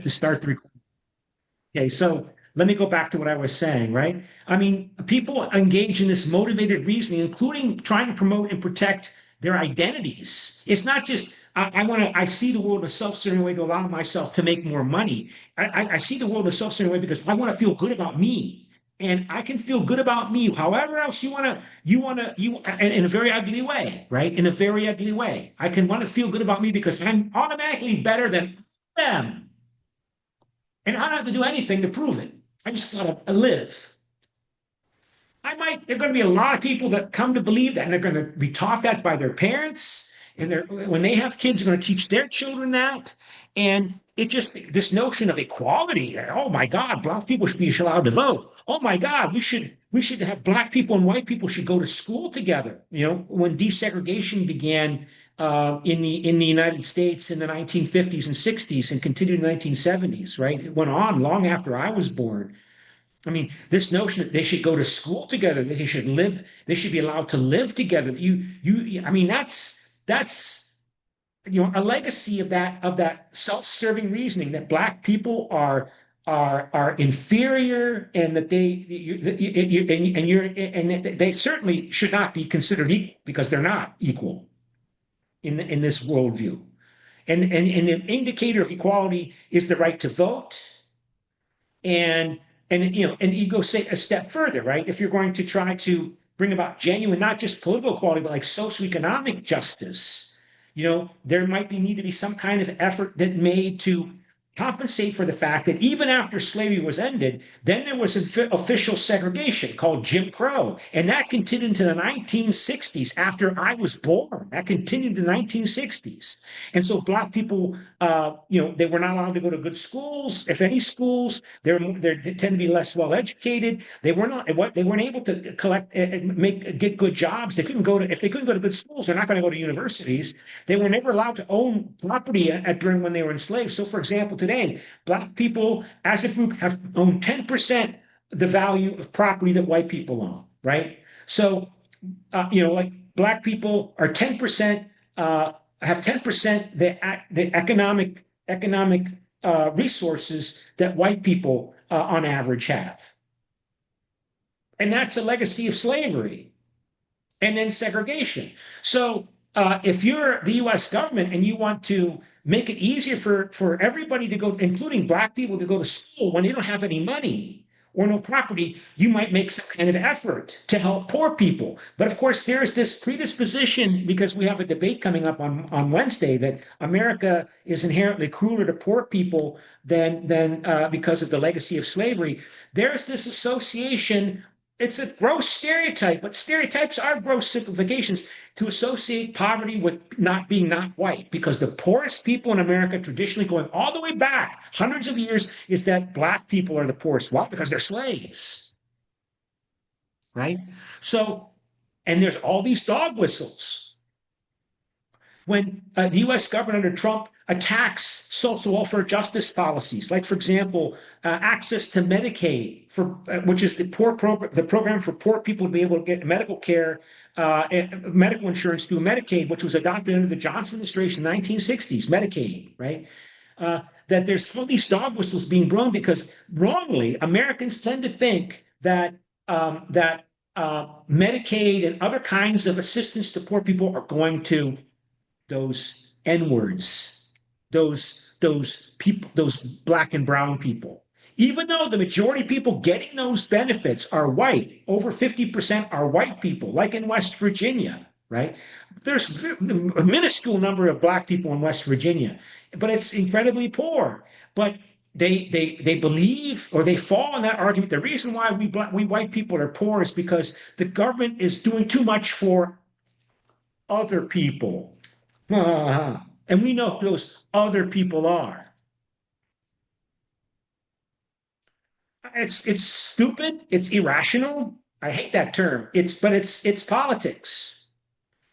to start the recording. Okay, so let me go back to what I was saying, right? I mean, people engage in this motivated reasoning, including trying to promote and protect their identities. It's not just I see the world in a self-serving way to allow myself to make more money. I see the world in a self-serving way because I want to feel good about me. And I can feel good about me. However else in a very ugly way, right? In a very ugly way. I can want to feel good about me because I'm automatically better than them. And I don't have to do anything to prove it. I just gotta live. There are going to be a lot of people that come to believe that, and they're going to be taught that by their parents. And when they have kids, they're going to teach their children that. And this notion of equality. Oh my God, black people should be allowed to vote. Oh my God, we should have black people and white people should go to school together. When desegregation began in the United States in the 1950s and 60s and continued in the 1970s, right? It went on long after I was born. I mean, this notion that they should go to school together, that they should be allowed to live together. I mean, that's a legacy of that self-serving reasoning that black people are inferior and that they certainly should not be considered equal because they're not equal in this worldview. And the indicator of equality is the right to vote. And you go say a step further, right? If you're going to try to bring about genuine, not just political equality, but like socioeconomic justice, there might need to be some kind of effort that made to compensate for the fact that even after slavery was ended, then there was official segregation called Jim Crow. And that continued into the 1960s after I was born. That continued in the 1960s. And so black people, they were not allowed to go to good schools. If any schools, they tend to be less well educated. They weren't able to get good jobs. If they couldn't go to good schools, they're not going to go to universities. They were never allowed to own property during when they were enslaved. So, for example, today, black people as a group have owned 10% the value of property that white people own, right? So, like black people are 10%, have 10% the economic resources that white people on average have. And that's a legacy of slavery and then segregation. So if you're the US government and you want to make it easier for everybody to go, including black people, to go to school when they don't have any money or no property, you might make some kind of effort to help poor people. But of course, there's this predisposition, because we have a debate coming up on Wednesday, that America is inherently crueler to poor people than because of the legacy of slavery. There's this association. It's a gross stereotype, but stereotypes are gross simplifications to associate poverty with not being white, because the poorest people in America, traditionally going all the way back hundreds of years, is that black people are the poorest. Why? Because they're slaves, right? So, and there's all these dog whistles. When the U.S. government under Trump attacks social welfare justice policies, like, for example, access to Medicaid, which is the program for poor people to be able to get medical care, medical insurance through Medicaid, which was adopted under the Johnson administration in the 1960s, Medicaid, right? That there's all these dog whistles being blown because wrongly Americans tend to think that Medicaid and other kinds of assistance to poor people are going to those N-words, those people, those black and brown people. Even though the majority of people getting those benefits are white, over 50% are white people, like in West Virginia, right? There's a minuscule number of black people in West Virginia, but it's incredibly poor. But they believe, or they fall in that argument. The reason why we white people are poor is because the government is doing too much for other people. And we know who those other people are. It's stupid. It's irrational. I hate that term. But it's politics.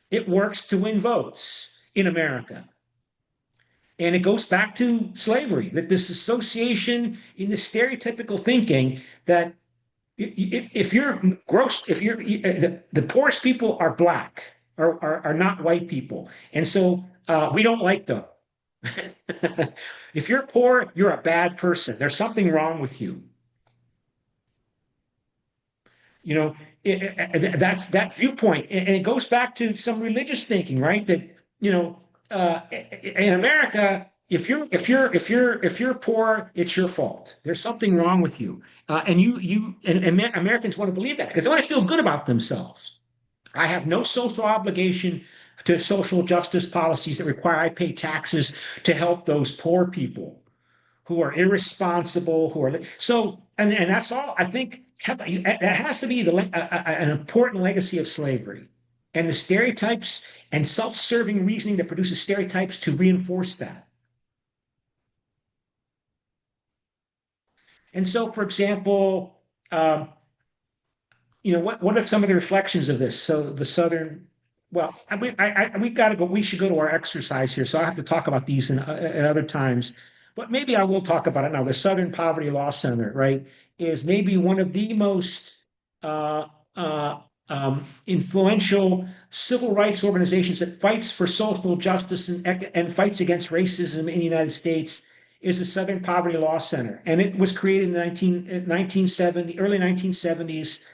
It works to win votes in America. And it goes back to slavery, that this association in the stereotypical thinking that if the poorest people are black, are not white people. And so we don't like them. If you're poor, you're a bad person. There's something wrong with you. You know, that's that viewpoint, and it goes back to some religious thinking, right? That in America, if you're poor, it's your fault. There's something wrong with you, and Americans want to believe that because they want to feel good about themselves. I have no social obligation to social justice policies that require I pay taxes to help those poor people who are irresponsible, who are so, and that's all. I think that has to be an important legacy of slavery, and the stereotypes and self-serving reasoning that produces stereotypes to reinforce that. And so, for example, what are some of the reflections of this? So the Southern, well, we got to go. We should go to our exercise here. So I have to talk about these in other times, but maybe I will talk about it now. The Southern Poverty Law Center, right, is maybe one of the most uh, uh, influential civil rights organizations that fights for social justice and fights against racism in the United States. Is the Southern Poverty Law Center, and it was created in 1970, early 1970s,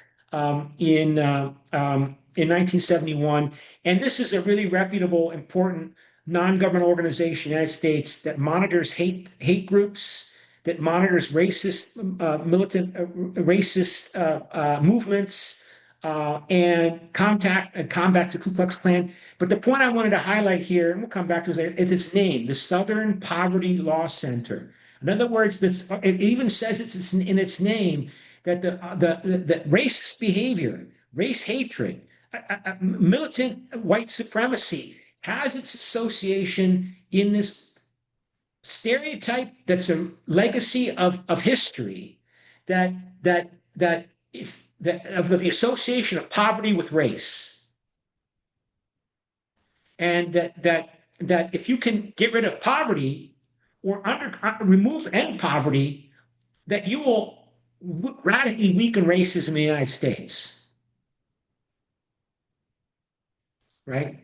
in 1971. And this is a really reputable, important non-government organization in the United States that monitors hate groups, that monitors racist, militant, racist movements, and combats the Ku Klux Klan. But the point I wanted to highlight here, and we'll come back to it, is its name, the Southern Poverty Law Center. In other words, it even says it's in its name that the racist behavior, race hatred, militant white supremacy has its association in this stereotype that's a legacy of history that that that if that of the association of poverty with race, and that if you can get rid of poverty or end poverty, that you will radically weaken racism in the United States, right?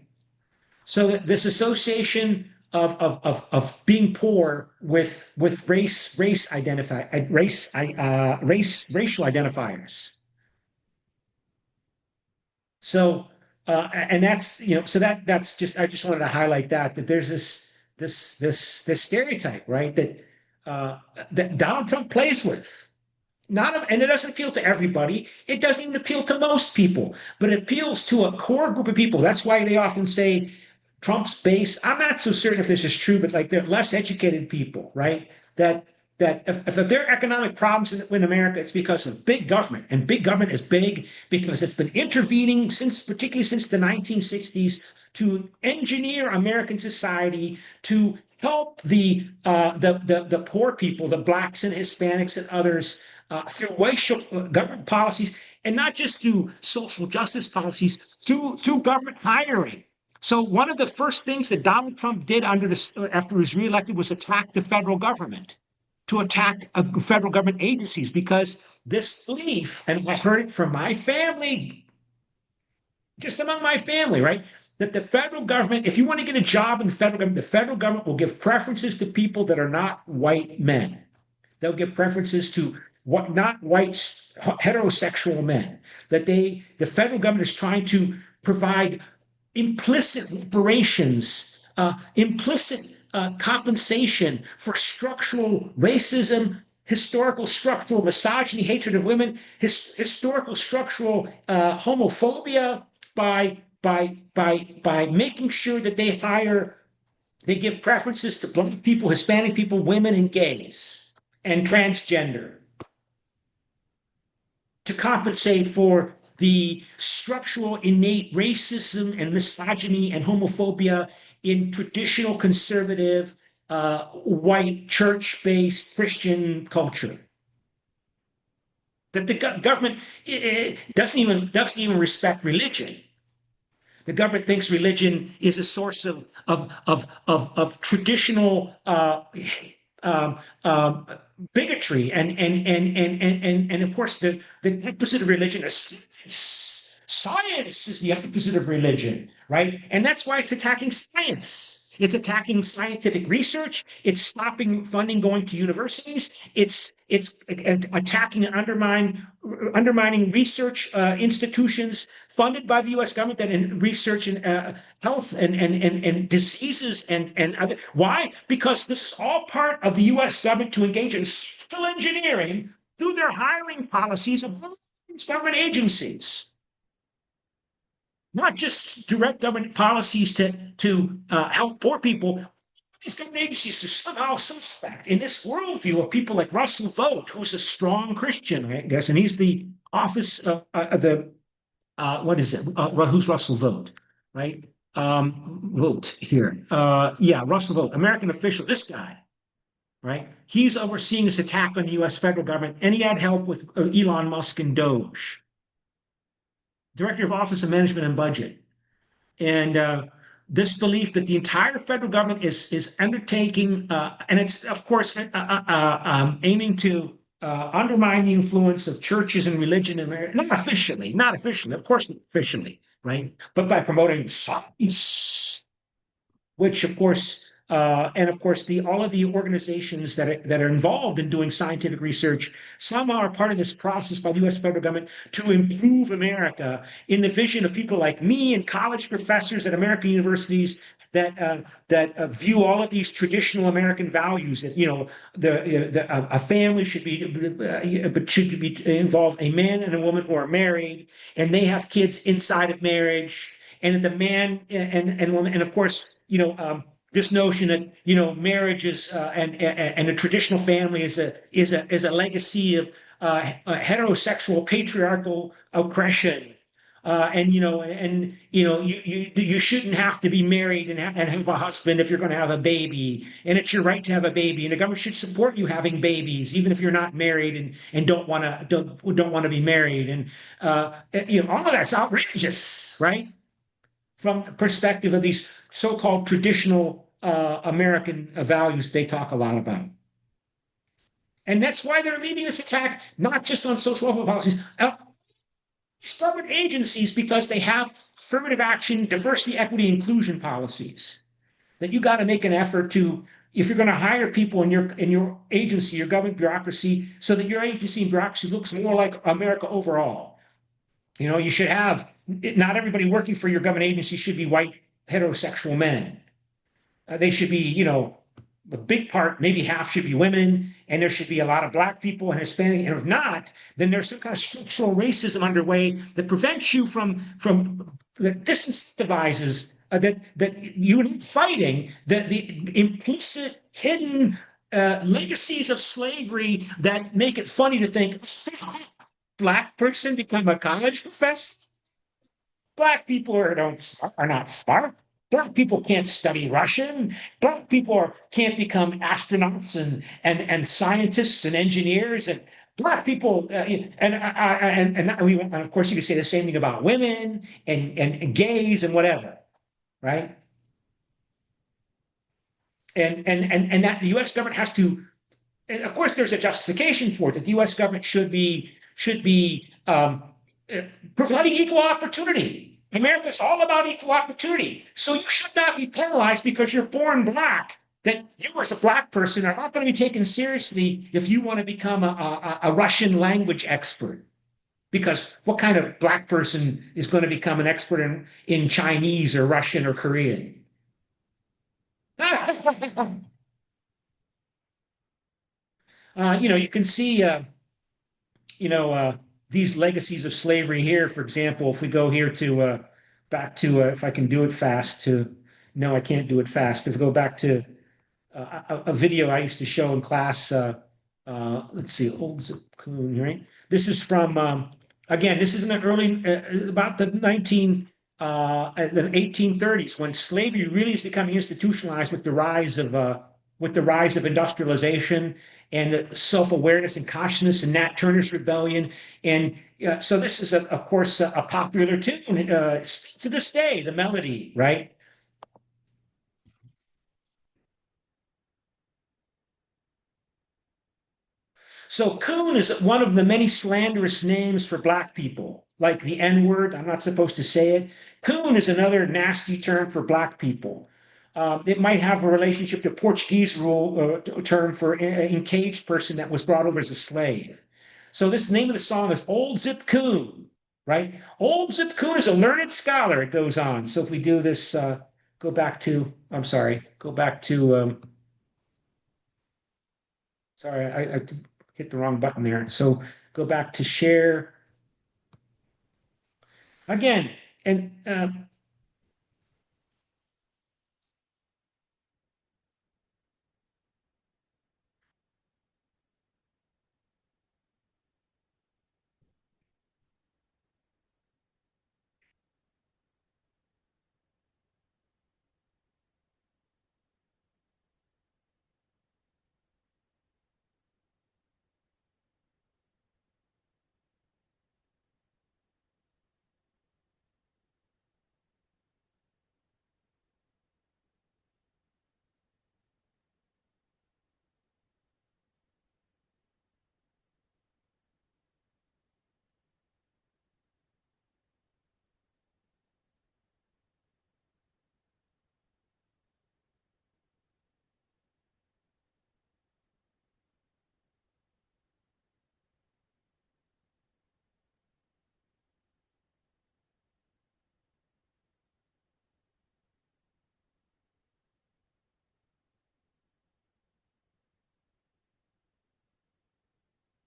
So that this association of being poor with racial identifiers. So and that's so that's just I just wanted to highlight that there's this stereotype, right, that Donald Trump plays with. Not and it doesn't appeal to everybody. It doesn't even appeal to most people, but it appeals to a core group of people. That's why they often say Trump's base. I'm not so certain if this is true, but like they're less educated people, right? That if there are economic problems in America, it's because of big government, and big government is big because it's been intervening particularly since the 1960s, to engineer American society to help the poor people, the blacks and Hispanics and others, through racial government policies, and not just through social justice policies, through government hiring. So one of the first things that Donald Trump did after he was reelected was attack the federal government, to attack federal government agencies, because this belief, and I heard it from my family, just among my family, right? That the federal government, if you want to get a job in the federal government will give preferences to people that are not white men. They'll give preferences to not white heterosexual men. That the federal government is trying to provide implicit reparations, implicit compensation for structural racism, historical structural misogyny, hatred of women, historical structural homophobia, by making sure that they give preferences to black people, Hispanic people, women, and gays, and transgender, to compensate for the structural innate racism and misogyny and homophobia in traditional conservative white church-based Christian culture. That the government doesn't even respect religion. The government thinks religion is a source of traditional bigotry, and of course the opposite of religion is science is the opposite of religion, right? And that's why it's attacking science. It's attacking scientific research. It's stopping funding going to universities. It's attacking and undermining research institutions funded by the U.S. government that in research in health and diseases and other. Why? Because this is all part of the U.S. government to engage in social engineering through their hiring policies of government agencies, not just direct government policies to help poor people. These government agencies are somehow suspect in this worldview of people like Russell Vogt, who's a strong Christian, I guess, and he's the office of the what is it? Who's Russell Vogt, right? Vogt here. Yeah, Russell Vogt, American official. This guy, right? He's overseeing this attack on the U.S. federal government, and he had help with Elon Musk and Doge. Director of Office of Management and Budget. And this belief that the entire federal government is undertaking, and it's, of course, aiming to undermine the influence of churches and religion in America, not officially, of course, not officially, right? But by promoting science, which, of course, and of course, all of the organizations that are involved in doing scientific research somehow are part of this process by the U.S. federal government to improve America in the vision of people like me and college professors at American universities that view all of these traditional American values that a family should be involve a man and a woman who are married and they have kids inside of marriage, and that the man and woman, and of course this notion that marriage is and a traditional family is a legacy of heterosexual patriarchal oppression, you shouldn't have to be married and have a husband if you're going to have a baby, and it's your right to have a baby, and the government should support you having babies even if you're not married and don't want to be married, and all of that's outrageous, right? From the perspective of these so-called traditional American values they talk a lot about. And that's why they're leading this attack, not just on social welfare policies, government agencies, because they have affirmative action, diversity, equity, inclusion policies that you got to make an effort to, if you're going to hire people in your agency, your government bureaucracy, so that your agency and bureaucracy looks more like America overall. You should have, not everybody working for your government agency should be white heterosexual men. They should be, the big part, maybe half should be women, and there should be a lot of black people and Hispanic. And if not, then there's some kind of structural racism underway that prevents you from that disincentivizes that you would be fighting the implicit, hidden legacies of slavery that make it funny to think black person become a college professor. Black people are not smart. Black people can't study Russian. Black people can't become astronauts and scientists and engineers. And Black people, and of course, you could say the same thing about women and gays and whatever, right? And that the U.S. government has to, and of course, there's a justification for it, that the U.S. government should be providing equal opportunity. America is all about equal opportunity. So you should not be penalized because you're born black, that you as a black person are not going to be taken seriously if you want to become a Russian language expert. Because what kind of black person is going to become an expert in Chinese or Russian or Korean? You can see, these legacies of slavery here. For example, if we go here to back to, if I can do it fast, no, I can't do it fast. If we go back to a video I used to show in class, let's see, old Coon, right? This is from, again, this is in the early, about the 1830s, when slavery really is becoming institutionalized with the rise of industrialization and the self-awareness and consciousness and Nat Turner's rebellion. And so this is, of course, a popular tune to this day, the melody, right? So coon is one of the many slanderous names for black people, like the N-word. I'm not supposed to say it. Coon is another nasty term for black people. It might have a relationship to Portuguese rule term for encaged person that was brought over as a slave. So this name of the song is Old Zip Coon, right? Old Zip Coon is a learned scholar, it goes on. So if we do this, go back to, I'm sorry, go back to, sorry, I hit the wrong button there. So go back to share again. And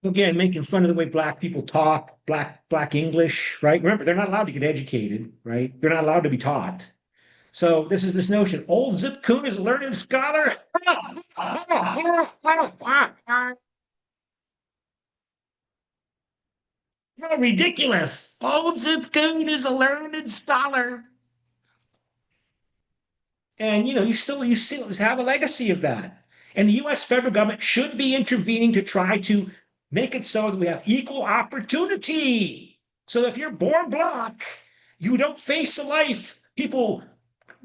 again, making fun of the way black people talk, black English, right? Remember, they're not allowed to get educated, right? They're not allowed to be taught. So this is this notion. Old Zip Coon is a learned scholar. How ridiculous. Old Zip Coon is a learned scholar. And you still have a legacy of that. And the US federal government should be intervening to try to make it so that we have equal opportunity. So if you're born black, you don't face a life people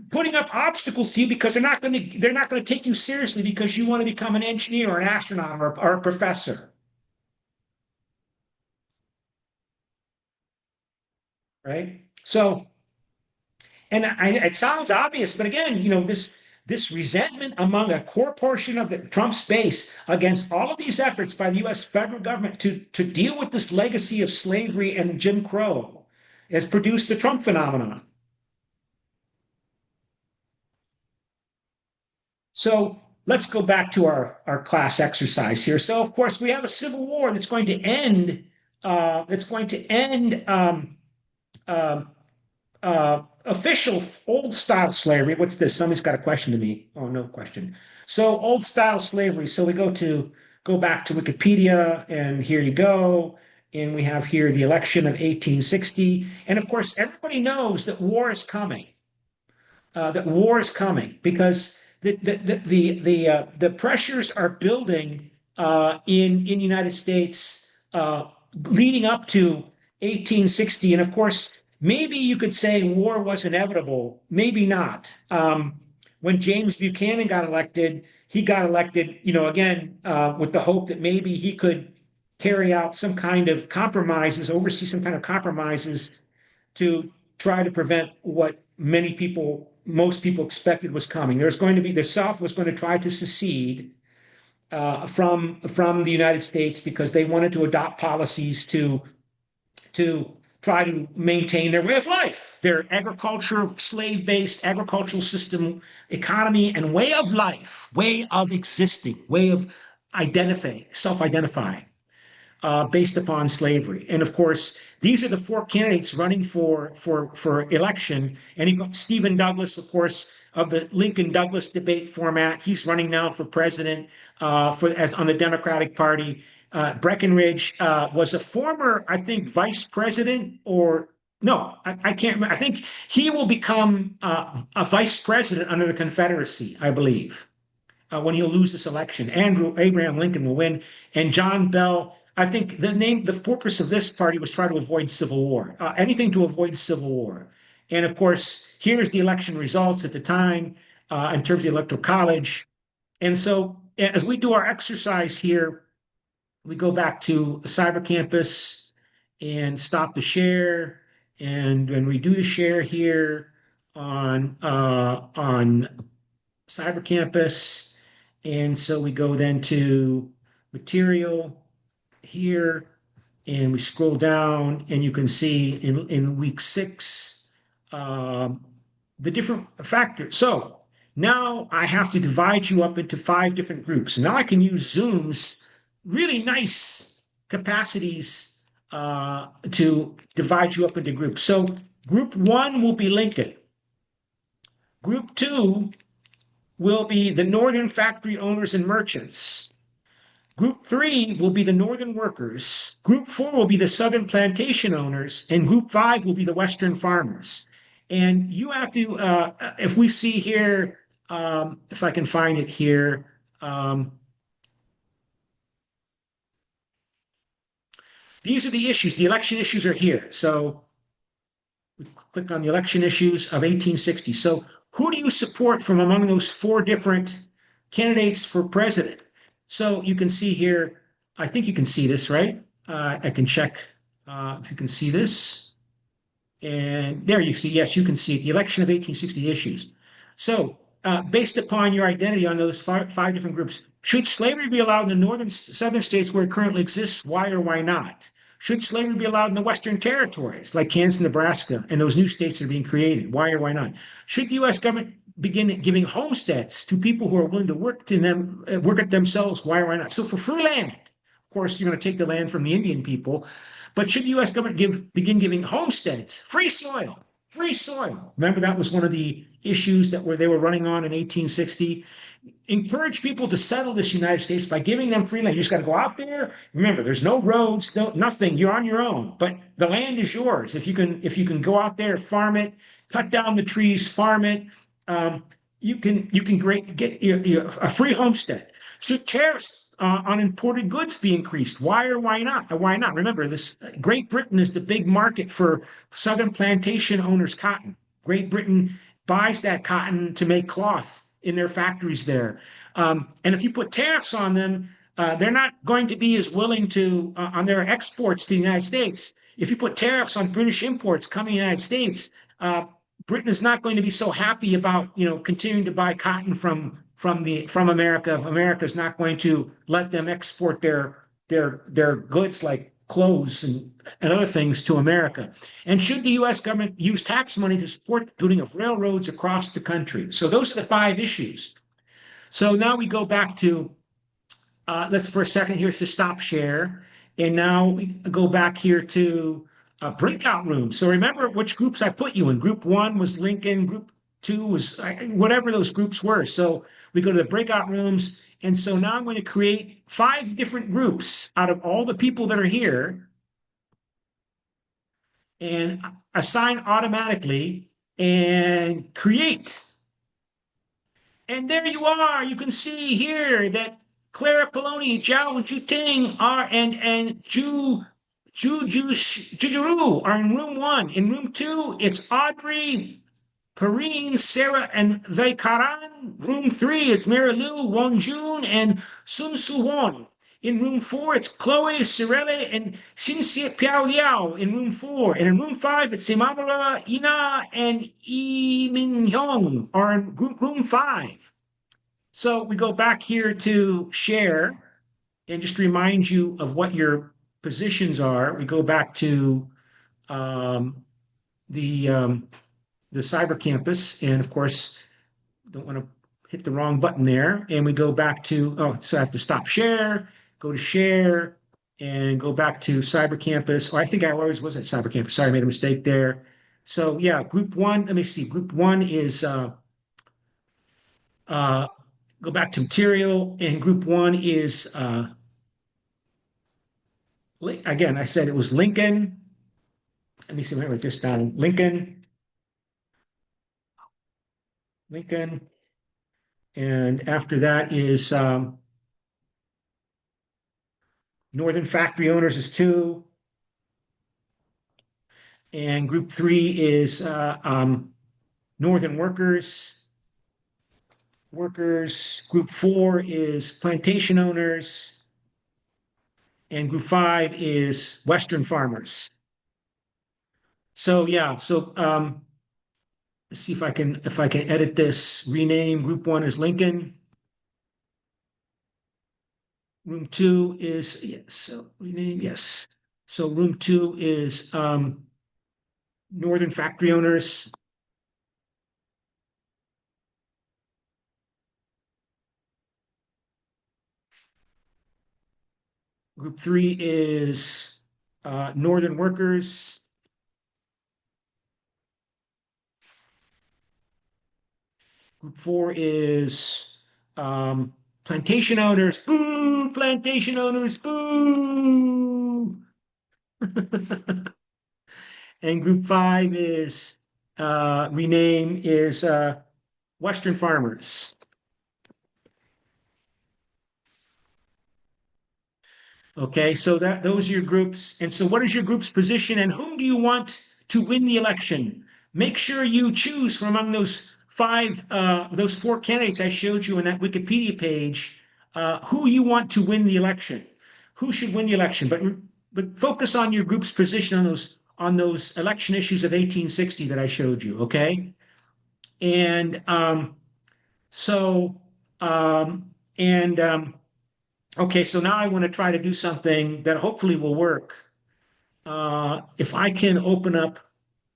putting up obstacles to you because they're not going to take you seriously because you want to become an engineer or an astronaut or a professor, right? So, it sounds obvious, but again, this resentment among a core portion of the Trump's base against all of these efforts by the U.S. federal government to deal with this legacy of slavery and Jim Crow has produced the Trump phenomenon. So let's go back to our class exercise here. So of course we have a civil war that's going to end. Um, Official old style slavery. What's this? Somebody's got a question to me. Oh, no question. So old style slavery. So we go back to Wikipedia, and here you go. And we have here the election of 1860. And of course, everybody knows that war is coming. Because the pressures are building in United States leading up to 1860, and of course, maybe you could say war was inevitable, maybe not. When James Buchanan got elected, he got elected, again with the hope that maybe he could carry out some kind of compromises, oversee some kind of compromises to try to prevent what most people expected was coming. The South was going to try to secede from the United States because they wanted to adopt policies to try to maintain their way of life, their agriculture, slave-based agricultural system, economy, and way of life, way of existing, way of self-identifying based upon slavery. And of course, these are the four candidates running for election. And you've got Stephen Douglas, of course, of the Lincoln Douglas debate format. He's running now for president as on the Democratic Party. Breckinridge was a former, I think, vice president or no, I can't remember. I think he will become a vice president under the Confederacy, I believe, when he'll lose this election. Abraham Lincoln will win, and John Bell. I think the purpose of this party was try to avoid civil war, anything to avoid civil war. And of course, here's the election results at the time in terms of the Electoral College. And so, as we do our exercise here, we go back to Cyber Campus and stop the share, and when we do the share here on cyber campus. And so we go then to material here, and we scroll down, and you can see in week 6 um, the different factors. So now I have to divide you up into 5 different groups. Now I can use Zoom's really nice capacities to divide you up into groups. So group 1 will be Lincoln. Group 2 will be the northern factory owners and merchants. Group 3 will be the northern workers. Group 4 will be the southern plantation owners. And group 5 will be the western farmers. And you have to, if we see here, if I can find it here, these are the issues. The election issues are here. So we click on the election issues of 1860. So who do you support from among those 4 different candidates for president? So you can see here, I think you can see this, right? I can check if you can see this. And there you see, yes, you can see it, the election of 1860 issues. So based upon your identity on those 5 different groups, should slavery be allowed in the northern, southern states where it currently exists? Why or why not? Should slavery be allowed in the western territories like Kansas, Nebraska, and those new states that are being created? Why or why not? Should the U.S. government begin giving homesteads to people who are willing to work at themselves? Why or why not? So for free land, of course, you're going to take the land from the Indian people, but should the U.S. government begin giving homesteads, free soil, free soil? Remember, that was one of the issues that they were running on in 1860. Encourage people to settle this United States by giving them free land. You just got to go out there. Remember, there's no roads, nothing. You're on your own, but the land is yours. If you can go out there, farm it, cut down the trees, farm it. You can get a free homestead. Should tariffs on imported goods be increased? Why or why not? Why not? Remember, this Great Britain is the big market for southern plantation owners' cotton. Great Britain buys that cotton to make cloth in their factories there. And if you put tariffs on them, they're not going to be as willing to on their exports to the United States. If you put tariffs on British imports coming to the United States, Britain is not going to be so happy about continuing to buy cotton from America. If America is not going to let them export their goods like clothes and other things to America. And should the U.S. government use tax money to support the building of railroads across the country? So those are the 5 issues. So now we go back to, let's for a second, here's the stop share. And now we go back here to breakout rooms. So remember which groups I put you in. Group 1 was Lincoln, group 2 was whatever those groups were. So we go to the breakout rooms. And so now I'm going to create 5 different groups out of all the people that are here and assign automatically and create. And there you are. You can see here that Clara Poloni, Zhao Juting are and Juju are in room 1. In room 2, it's Audrey, Perrine, Sarah, and Veikaran. Room 3, it's Mary Lou, Won Jun, and Sun Su Won. In room 4, it's Chloe, Cirele, and Xinxie Piao Liao in room 4. And in room 5, it's Imamura, Ina, and Yi Min Hyung are in room 5. So we go back here to share and just remind you of what your positions are. We go back to the cyber campus, and of course, don't want to hit the wrong button there. And we go back to, so I have to stop share, go to share, and go back to cyber campus. Oh, I think I always was at cyber campus. Sorry, I made a mistake there. So yeah, group 1, let me see. Group 1 is, go back to material, and group 1 is, again, I said it was Lincoln. Let me see, let me write this down. Lincoln, and after that is Northern Factory Owners is 2, and group 3 is Northern Workers. Group 4 is Plantation Owners, and group 5 is Western Farmers. So yeah, so let's see if I can edit this. Rename group one is Lincoln. Room two is yes. So rename yes. So room two is Northern Factory Owners. Group three is Northern Workers. Group four is Plantation Owners. Boo! Plantation Owners. Boo! And group five is rename is Western Farmers. Okay, so that those are your groups. And so what is your group's position and whom do you want to win the election? Make sure you choose from among those four candidates I showed you on that Wikipedia page, who you want to win the election. Who should win the election? But focus on your group's position on those election issues of 1860 that I showed you, okay? And so and okay, so now I want to try to do something that hopefully will work. If I can open up,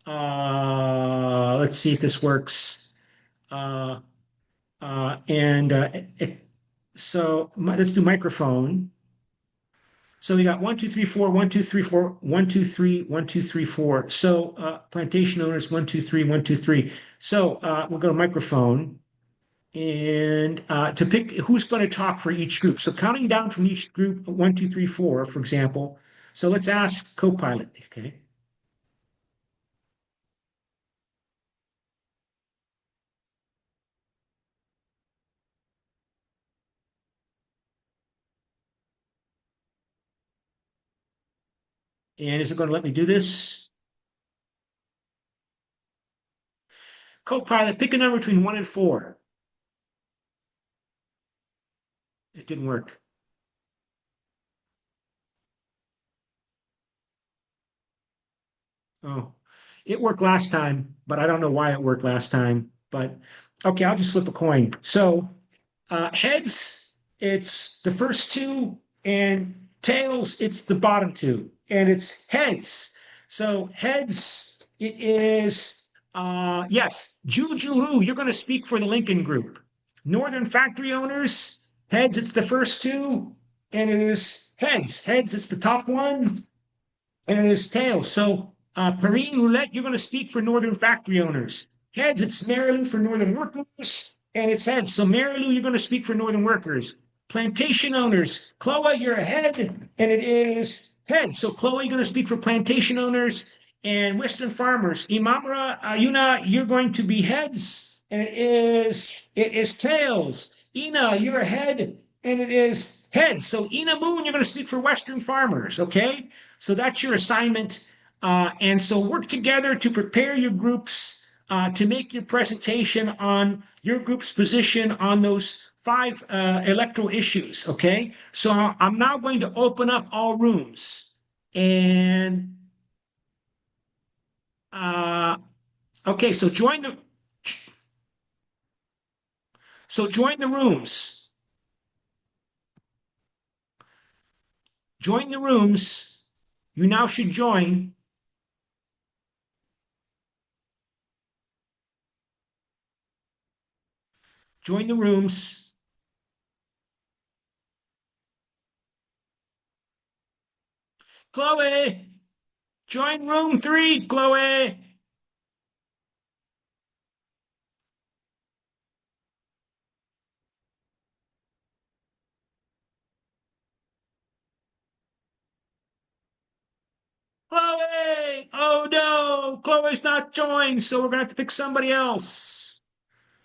let's see if this works. Uh, and so let's do microphone. So we got 1, 2, 3, 4, 1, 2, 3, 4, 1, 2, 3, 1, 2, 3, 4. So plantation owners, 1, 2, 3, 1, 2, 3. So we'll go to microphone and to pick who's going to talk for each group. So counting down from each group, 1, 2, 3, 4, for example. So let's ask Copilot, okay? And is it going to let me do this? Copilot, pick a number between 1 and 4. It didn't work. Oh, it worked last time, but I don't know why it worked last time. But okay, I'll just flip a coin. So heads, it's the first two, and tails, it's the bottom two, and it's heads. So heads, it is yes, Juju, you're going to speak for the Lincoln Group. Northern Factory Owners, heads, it's the first two, and it is heads. Heads, it's the top one, and it is tails. So Perrine Roulette, you're going to speak for Northern Factory Owners. Heads, it's Marilyn for Northern Workers, and it's heads. So Mary Lou, you're going to speak for Northern Workers. Plantation owners, Chloe, you're ahead, and it is heads. So Chloe, you're going to speak for plantation owners and Western farmers. Imamra Ayuna, you're going to be heads, and it is tails. Ina, you're ahead, and it is heads. So Ina Moon, you're going to speak for Western farmers. Okay, so that's your assignment, and so work together to prepare your groups to make your presentation on your group's position on those five electoral issues. Okay, so I'm now going to open up all rooms, and uh, okay, so join the rooms. Join the rooms. You now should join. Join the rooms. Chloe, join room 3, Chloe. Chloe! Oh no, Chloe's not joined, so we're gonna have to pick somebody else.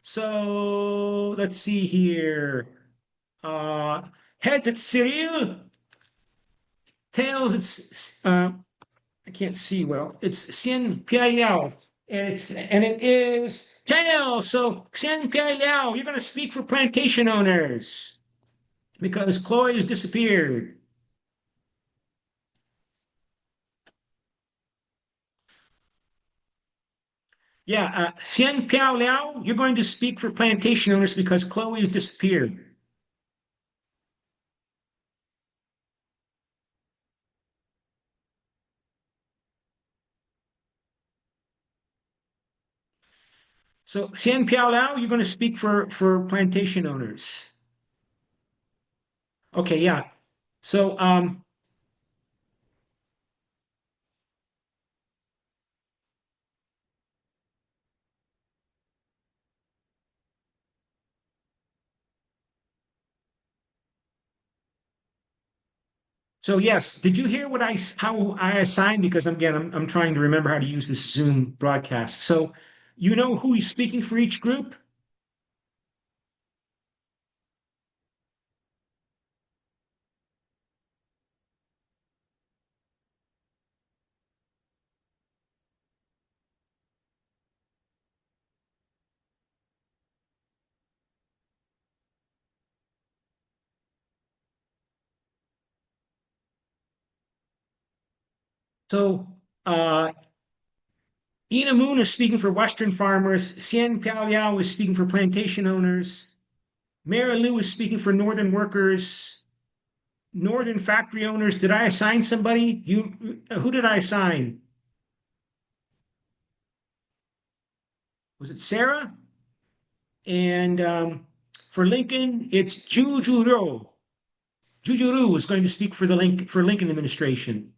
So let's see here. Uh, heads, it's Cyril. Tails, it's I can't see well. It's Xian Pia Liao, and it is tails. So Xian Pia Liao, you're gonna speak for plantation owners because Chloe has disappeared. Yeah, Xian Piao Liao, you're going to speak for plantation owners because Chloe has disappeared. So Xian Piao Liao, you're going to speak for plantation owners. Okay, yeah. So so yes, did you hear what how I assigned? Because I'm trying to remember how to use this Zoom broadcast. So you know who is speaking for each group? So Ina Moon is speaking for Western farmers. Xian Piao is speaking for plantation owners. Mary Lou is speaking for Northern workers. Northern factory owners. Did I assign somebody? You, who did I assign? Was it Sarah? And for Lincoln, it's Jujuro. Jujuru is going to speak for the Lincoln administration.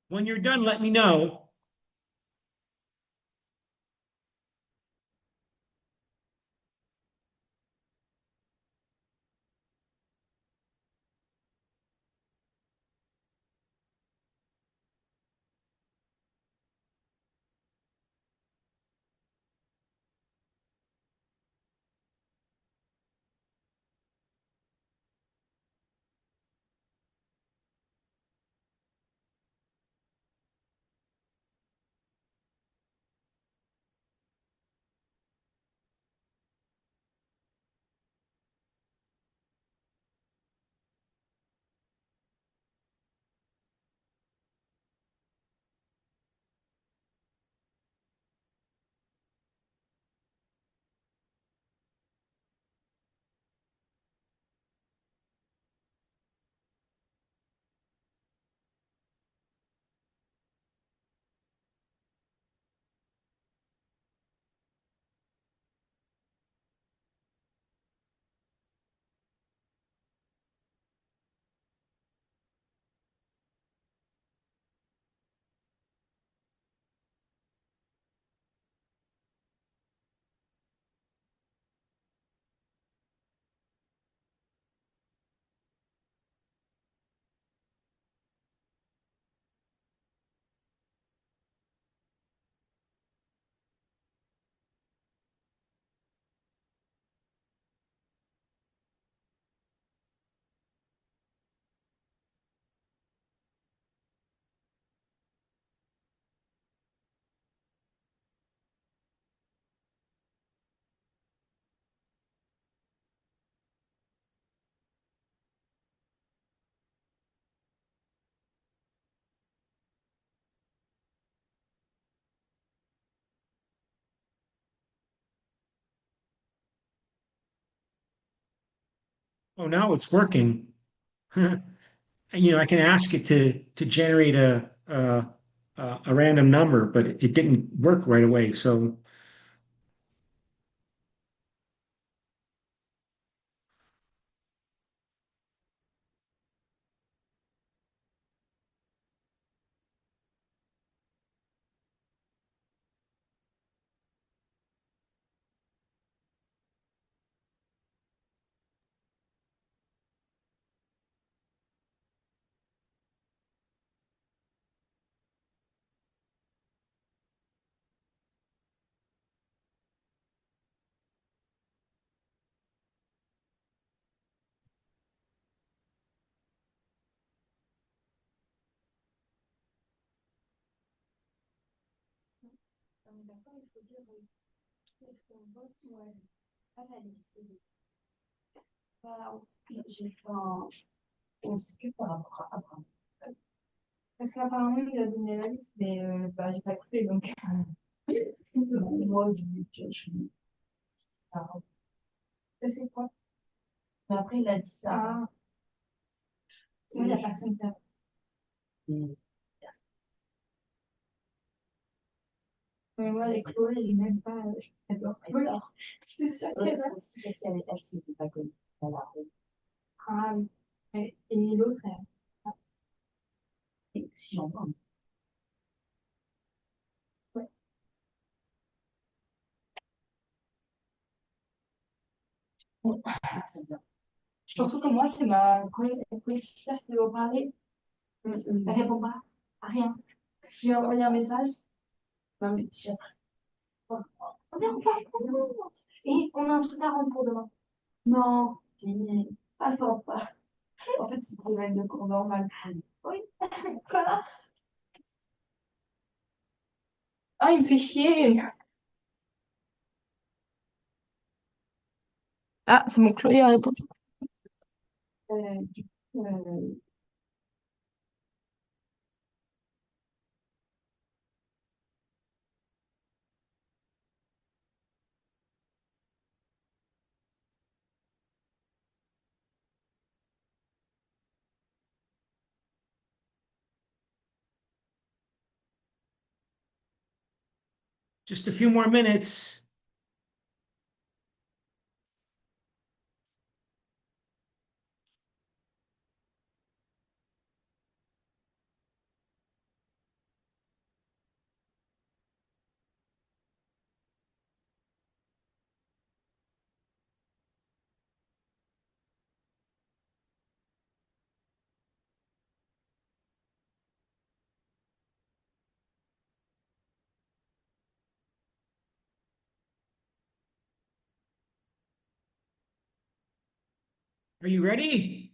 When you're done, let me know. Oh, now it's working. I can ask it to generate a random number, but it didn't work right away. So, J'ai fait on sait que par rapport à Abraham. Parce qu'apparemment, il a donné la liste, mais bah, j'ai pas écouté, donc moi, je suis. C'est quoi? Mais après, il a dit ça. Ah, tu vois, la personne qui a. Mais moi, les Chloé, elle est même pas. Elle doit pas être là. Je suis sûre qu'elle est là. Parce qu'elle elle s'était pas connue. Voilà. Ah oui. Et l'autre, elle. Si j'en parle. Ouais. Bon. Surtout que moi, c'est ma coéquipière qui doit parler. Elle répond pas à rien. Je lui ai envoyé un message. Non, mais oh, on va et on a un truc à rendre pour demain. Non, dis, pas sympa. En fait, c'est pour de cours normal. Oui, connard. Ah, il me fait chier. Ah, c'est mon Chloé à répondre. Du coup, Just a few more minutes. Are you ready?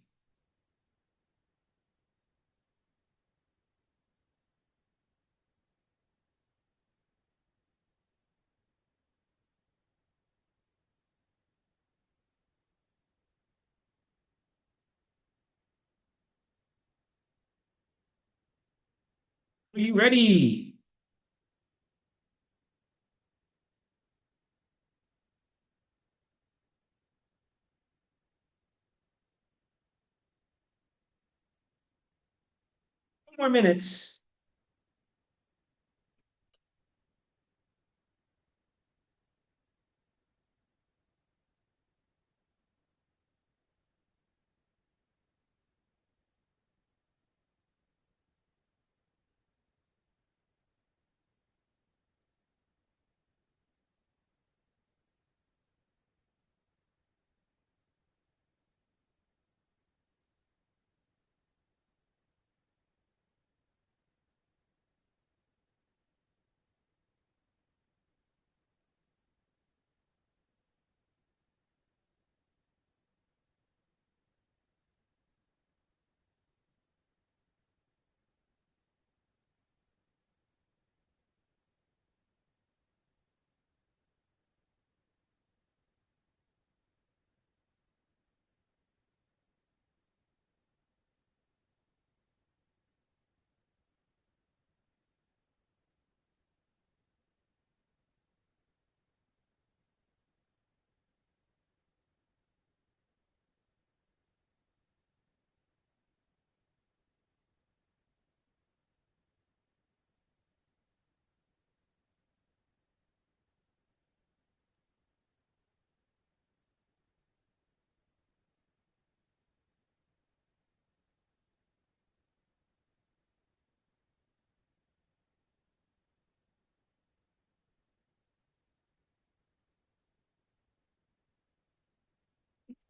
Are you ready? More minutes.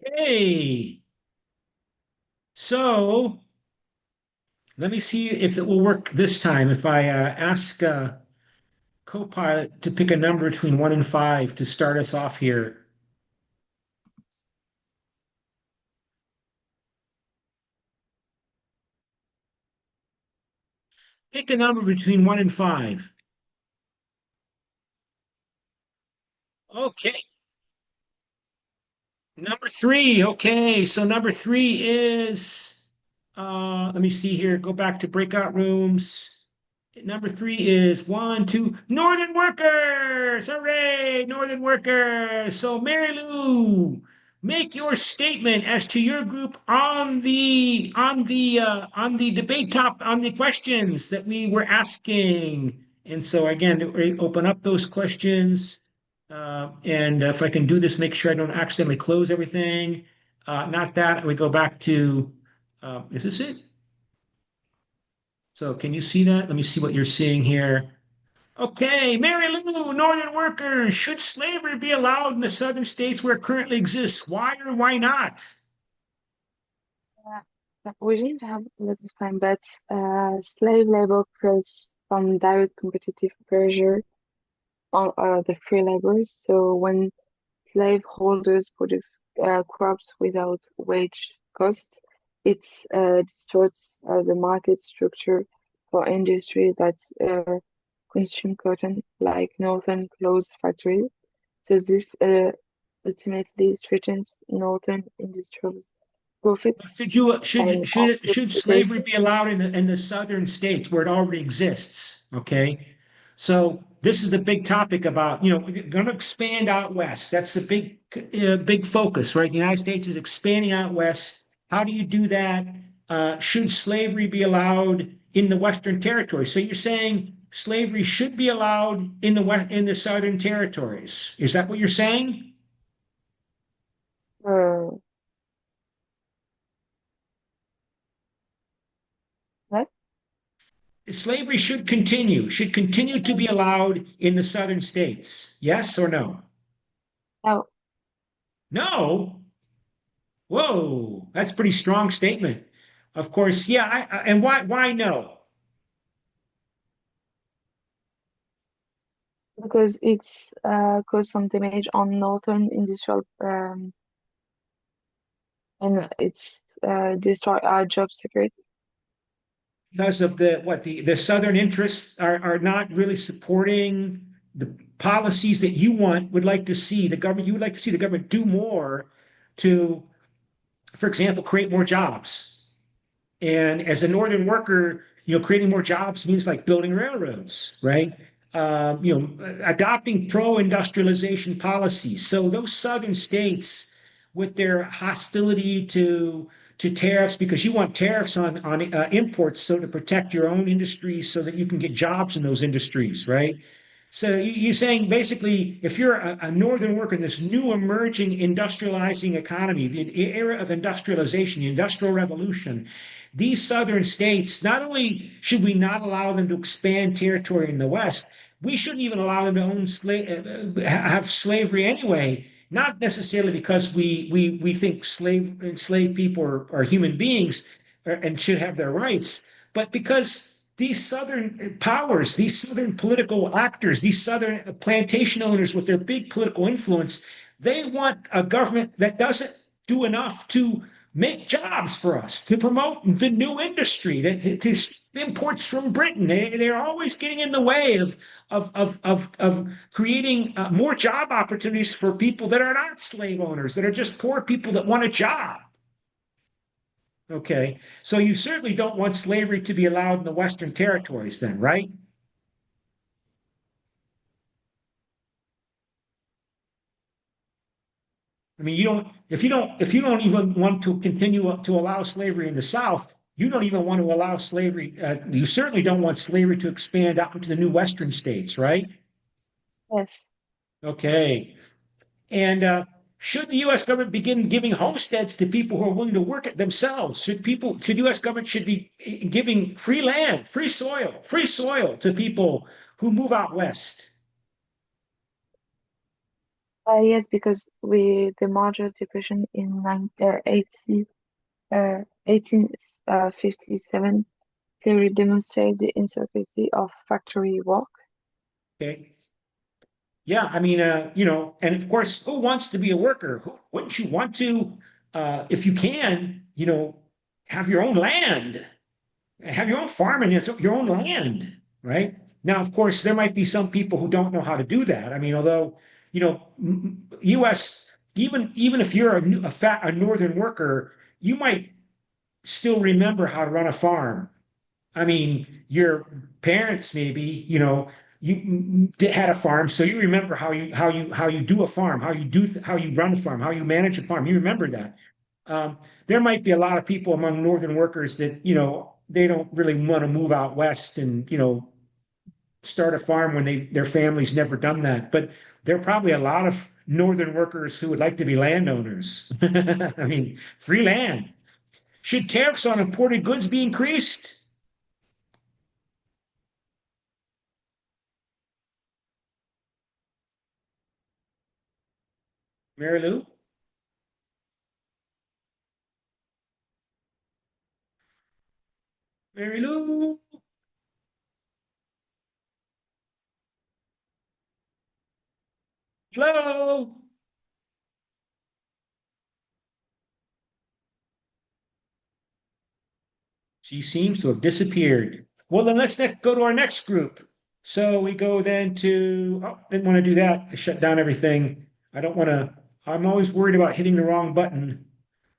Hey, so let me see if it will work this time. If I ask Copilot to pick a number between 1 and 5 to start us off here. Pick a number between 1 and 5. Okay. Number three. Okay. So number three is, let me see here. Go back to breakout rooms. Number three is one, two, Northern workers. Hooray, Northern workers. So Mary Lou, make your statement as to your group on the debate top on the questions that we were asking. And so again, to open up those questions. And if I can do this, make sure I don't accidentally close everything. Not that, we go back to, is this it? So can you see that? Let me see what you're seeing here. Okay, Mary Lou, Northern workers, should slavery be allowed in the southern states where it currently exists? Why or why not? We didn't have a lot of time, but slave labor creates some direct competitive pressure on the free laborers. So when slaveholders produce crops without wage costs, it distorts the market structure for industry that consume cotton, like northern clothes factories. So this ultimately threatens northern industrial profits Should you and also should slavery security. be allowed in the southern states where it already exists? Okay, so this is the big topic about we're going to expand out west. That's the big focus, right? The United States is expanding out west. How do you do that? Should slavery be allowed in the Western territories? So you're saying slavery should be allowed in the southern territories? Is that what you're saying? Uh, what? Slavery should continue to be allowed in the southern states. Yes or no? No, No. Whoa, that's a pretty strong statement. Of course, yeah. And why no? because it's caused some damage on northern industrial and it's destroy our job security. Because of the southern interests are not really supporting the policies that you would like to see the government. You would like to see the government do more to, for example, create more jobs. And as a northern worker, creating more jobs means like building railroads, right? Adopting pro-industrialization policies. So those southern states, with their hostility to tariffs, because you want tariffs on imports, so to protect your own industries, so that you can get jobs in those industries, right? So you're saying basically, if you're a northern worker in this new emerging industrializing economy, the era of industrialization, the industrial revolution, these southern states, not only should we not allow them to expand territory in the West, we shouldn't even allow them to have slavery anyway. Not necessarily because we think enslaved people are human beings and should have their rights, but because these southern powers, these southern political actors, these southern plantation owners with their big political influence, they want a government that doesn't do enough to make jobs for us, to promote the new industry, to imports from Britain. They're always getting in the way of creating more job opportunities for people that are not slave owners, that are just poor people that want a job. Okay, so you certainly don't want slavery to be allowed in the Western territories, then, right? I mean, if you don't even want to continue to allow slavery in the South, you don't even want to allow slavery. You certainly don't want slavery to expand out into the new Western states, right? Yes, Okay. And should the U.S. government begin giving homesteads to people who are willing to work it themselves? Should U.S. government should be giving free land, free soil to people who move out west? yes, because we the major depression in 1857 theory demonstrated the insecurity of factory work. Okay. Yeah, I mean, and of course, who wants to be a worker? Wouldn't you want to, if you can, have your own land, have your own farm and your own land, right? Now, of course, there might be some people who don't know how to do that. I mean, although U.S. Even if you're a northern worker, you might still remember how to run a farm. I mean, your parents maybe, you had a farm, so you remember how you do a farm, how you run a farm, how you manage a farm. You remember that. There might be a lot of people among northern workers that they don't really want to move out west and start a farm when their family's never done that. But there are probably a lot of northern workers who would like to be landowners. I mean, free land. Should tariffs on imported goods be increased? Mary Lou? Mary Lou? Hello? She seems to have disappeared. Well, then let's go to our next group. So we go then to, oh, didn't want to do that. I shut down everything. I don't want to, I'm always worried about hitting the wrong button.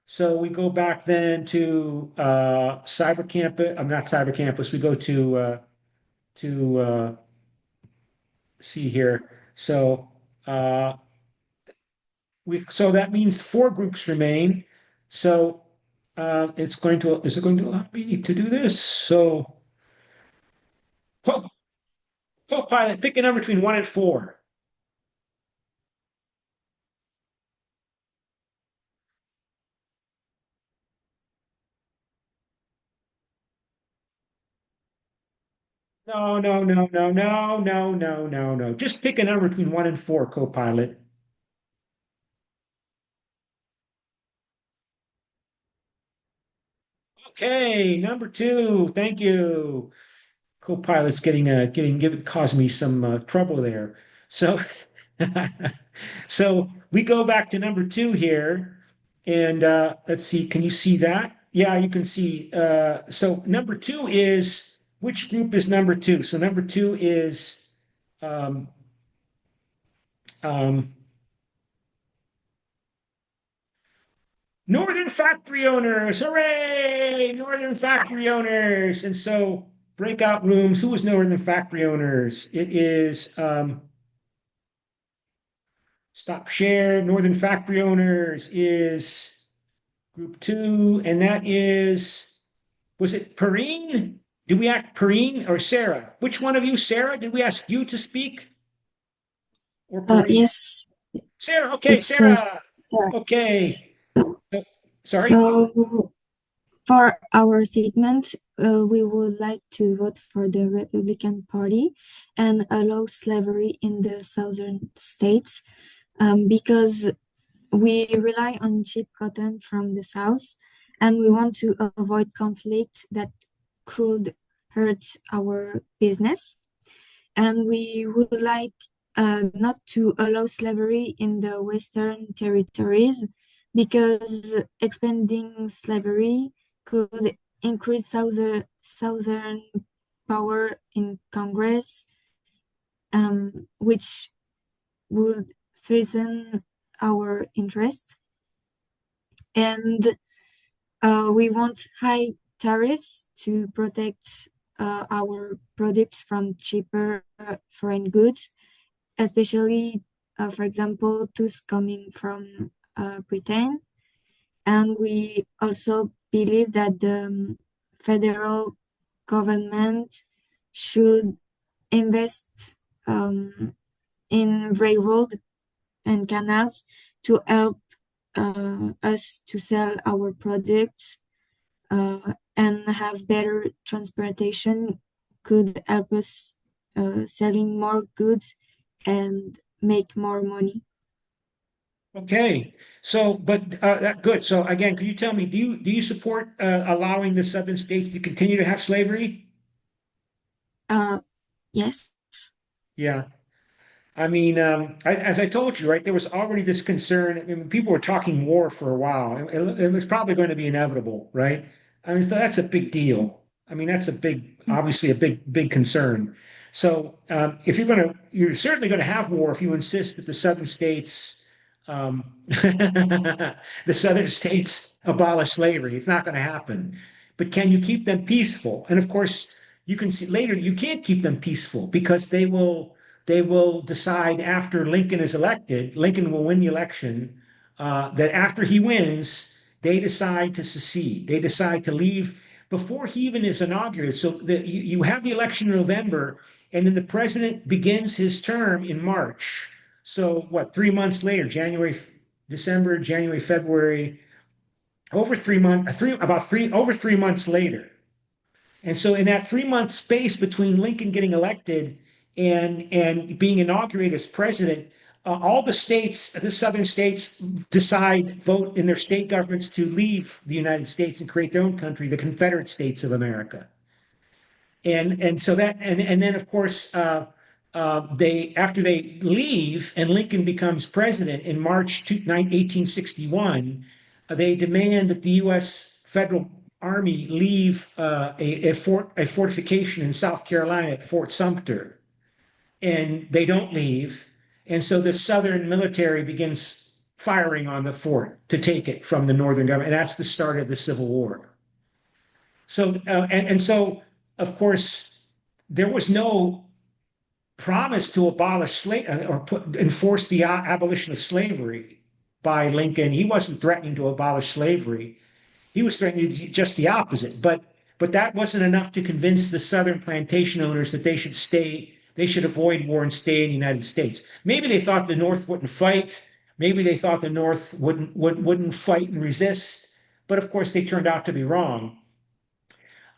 So we go back then to cyber campus. I'm not cyber campus. We go to see here. So uh, so that means four groups remain. So is it going to allow me to do this? So pilot, pick a number between one and four. No, no, no, no, no, no, no, no, no. Just pick a number between one and four, co-pilot. Okay, number two. Thank you. Co-pilot's causing me some trouble there. So, so we go back to number two here, and let's see. Can you see that? Yeah, you can see. So number two is which group is number two? So number two is um, um, Northern factory owners. Hooray! Northern factory owners. And so breakout rooms. Who is Northern factory owners? It is stop share. Northern factory owners is group two, and that is, was it Perrine? Did we ask Perrine or Sarah? Which one of you, Sarah? Did we ask you to speak or Perrine? Yes, Sarah. Okay, it's Sarah. sorry. Okay. So, So, sorry. so for our statement, we would like to vote for the Republican Party and allow slavery in the southern states because we rely on cheap cotton from the south and we want to avoid conflict that could hurt our business. And we would like not to allow slavery in the Western territories because expanding slavery could increase southern power in Congress, which would threaten our interest. And we want high tariffs to protect our products from cheaper foreign goods, especially, for example, those coming from Britain. And we also believe that the federal government should invest in railroad and canals to help us to sell our products and have better transportation could help us selling more goods and make more money. Okay. So, but good. So again, could you tell me, do you support allowing the southern states to continue to have slavery? Uh, yes. Yeah. I mean, as I told you, right, there was already this concern. I mean, people were talking war for a while. It was probably going to be inevitable, right? I mean, so that's a big deal. I mean, that's obviously a big concern. So if you're certainly going to have war if you insist that the southern states, the southern states abolish slavery. It's not going to happen. But can you keep them peaceful? And of course, you can see later you can't keep them peaceful because they will decide after Lincoln is elected. Lincoln will win the election. That after he wins, they decide to secede. They decide to leave before he even is inaugurated. So you have the election in November, and then the president begins his term in March. So what, 3 months later, January, December, January, February, over 3 months, over 3 months later. And so in that 3 month space between Lincoln getting elected and being inaugurated as president, all the states, the southern states, vote in their state governments to leave the United States and create their own country, the Confederate States of America. And so that and then of course they after they leave and Lincoln becomes president in March 1861, they demand that the U.S. federal army leave a fortification in South Carolina at Fort Sumter, and they don't leave, and so the Southern military begins firing on the fort to take it from the Northern government, and that's the start of the Civil War. So so of course there was no promise to abolish slavery or enforce the abolition of slavery by Lincoln. He wasn't threatening to abolish slavery. He was threatening just the opposite. But that wasn't enough to convince the Southern plantation owners that they should stay, they should avoid war and stay in the United States. Maybe they thought the North wouldn't fight. Maybe they thought the North wouldn't fight and resist. But of course, they turned out to be wrong.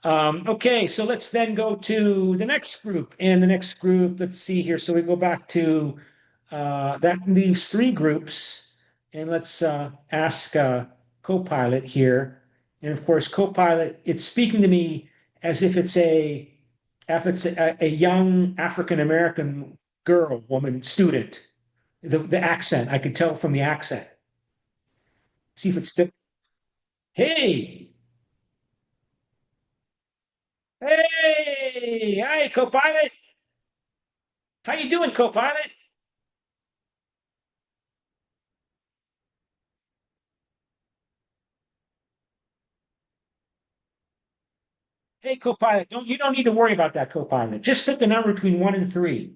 Okay, so let's then go to the next group. And the next group, let's see here. So we go back to that leaves three groups. And let's ask Copilot here. And of course, Copilot, it's speaking to me as if it's a young African American girl, woman, student. The accent, I could tell from the accent. See if it's still. Hey, hey, hi, Copilot. How you doing, Copilot? Hey, Copilot, you don't need to worry about that, Copilot. Just pick the number between 1 and 3.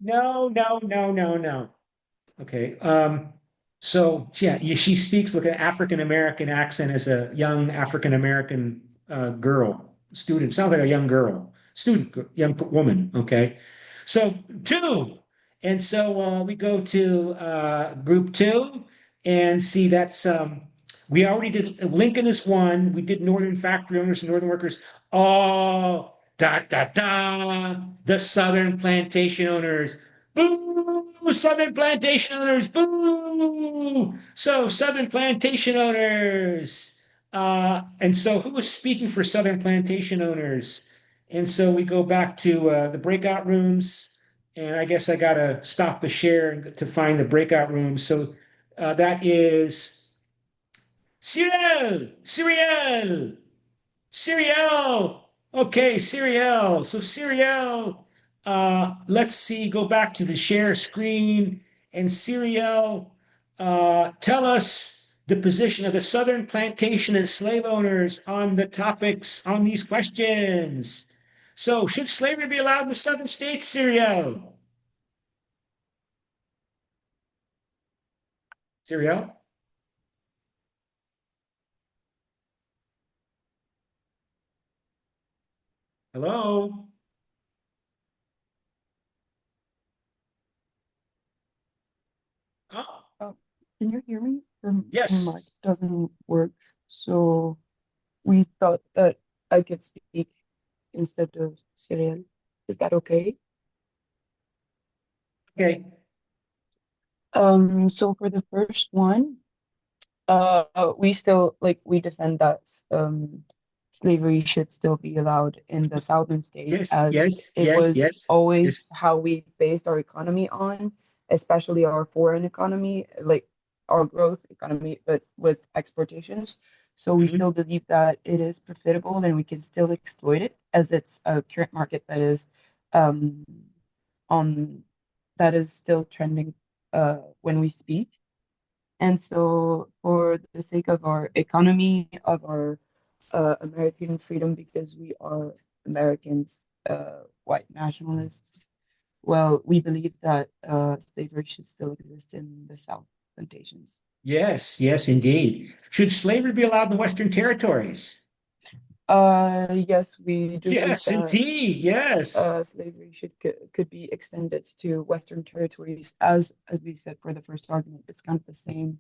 No, no, no, no, no. Okay. So yeah, she speaks like an African American accent as a young African American girl, student. Sounds like a young girl, student, young woman. Okay. So two. And so we go to group two and see that's we already did Lincoln is one. We did Northern factory owners and Northern workers. Oh, da da da. The Southern plantation owners. Boo! Southern plantation owners. Boo! So Southern plantation owners. And so who was speaking for Southern plantation owners? And so we go back to the breakout rooms. And I guess I got to stop the share to find the breakout rooms. So that is Cyril, Cyril, Cyril. Okay, Cyril. So Cyril, let's see, go back to the share screen. And Cyril, tell us the position of the Southern plantation and slave owners on the topics on these questions. So, should slavery be allowed in the Southern states, Cyril? Cyril? Hello? Oh, Can you hear me? My mic yes. doesn't work, so we thought that I could speak instead of Cyril. Is that okay? Okay. So for the first one, we still we defend that slavery should still be allowed in the southern states Yes, as yes, it yes, was yes, always yes. how we based our economy on, especially our foreign economy. Like our growth economy, but with exportations. So we Mhm. still believe that it is profitable and we can still exploit it as it's a current market that is um, on that is still trending when we speak. And so, for the sake of our economy, of our American freedom, because we are Americans, white nationalists, well, we believe that slavery should still exist in the South plantations. Yes, yes, indeed. Should slavery be allowed in the Western territories? Yes, we do think Yes, that indeed. Yes. slavery could be extended to Western territories, as we said for the first argument. It's kind of the same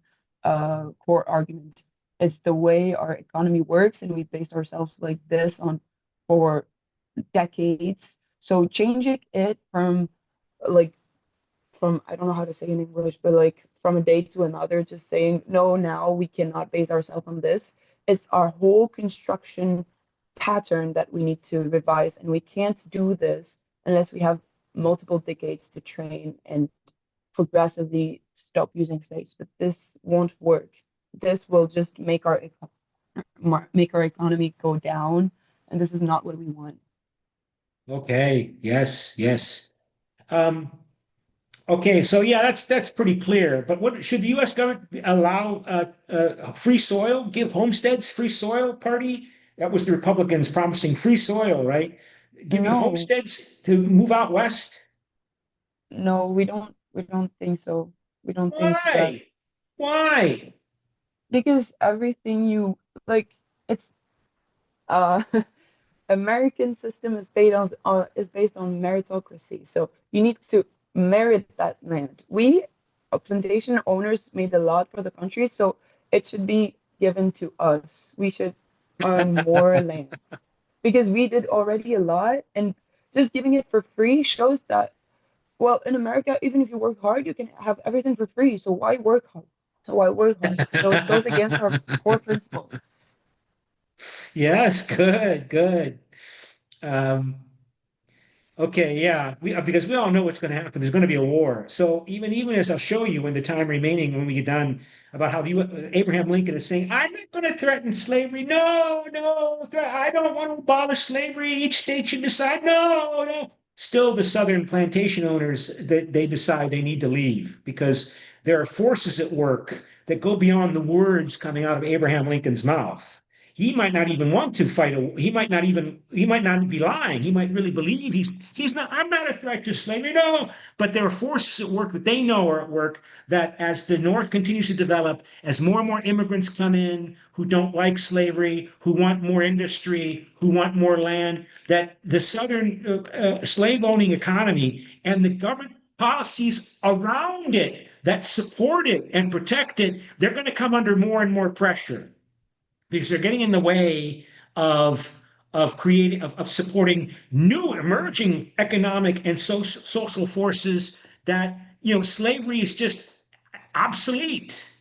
core argument. It's the way our economy works, and we based ourselves like this on for decades. So changing it like from I don't know how to say in English, but like from a day to another, just saying no, now we cannot base ourselves on this. It's our whole construction pattern that we need to revise, and we can't do this unless we have multiple decades to train and progressively stop using slaves. But this won't work. This will just make our economy go down, and this is not what we want. Okay. Yes, yes. Um, okay, so yeah, that's pretty clear. But what should the U.S. government allow free soil, give homesteads free soil party? That was the Republicans promising free soil, right? Giving No, homesteads to move out west. no, we don't think so. We don't think that Why? Why? because everything you like it's uh American system is based on meritocracy. So you need to merit that land. We plantation owners made a lot for the country, so it should be given to us. We should earn more lands because we did already a lot, and just giving it for free shows that well, in America, even if you work hard, you can have everything for free. So why work hard? So why work hard? So it goes against our core principles. Yes, good, good. Um, Okay, yeah, because we all know what's going to happen. There's going to be a war. So even as I'll show you in the time remaining when we get done about how Abraham Lincoln is saying, "I'm not going to threaten slavery. No, no, I don't want to abolish slavery. Each state should decide. No, no." Still, the Southern plantation owners that they decide they need to leave because there are forces at work that go beyond the words coming out of Abraham Lincoln's mouth. He might not even want to fight he might not be lying. He might really believe he's not, I'm not a threat to slavery. No, but there are forces at work that they know are at work that as the North continues to develop, as more and more immigrants come in who don't like slavery, who want more industry, who want more land, that the Southern slave owning economy and the government policies around it that support it and protect it, they're going to come under more and more pressure because they're getting in the way of creating of supporting new emerging economic and social forces that slavery is just obsolete,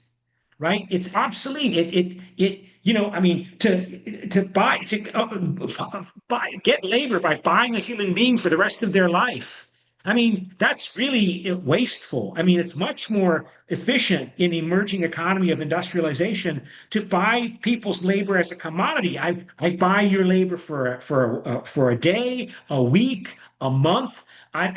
right? It's obsolete. I mean, get labor by buying a human being for the rest of their life. I mean, that's really wasteful. I mean, it's much more efficient in the emerging economy of industrialization to buy people's labor as a commodity. I buy your labor for a day, a week, a month, and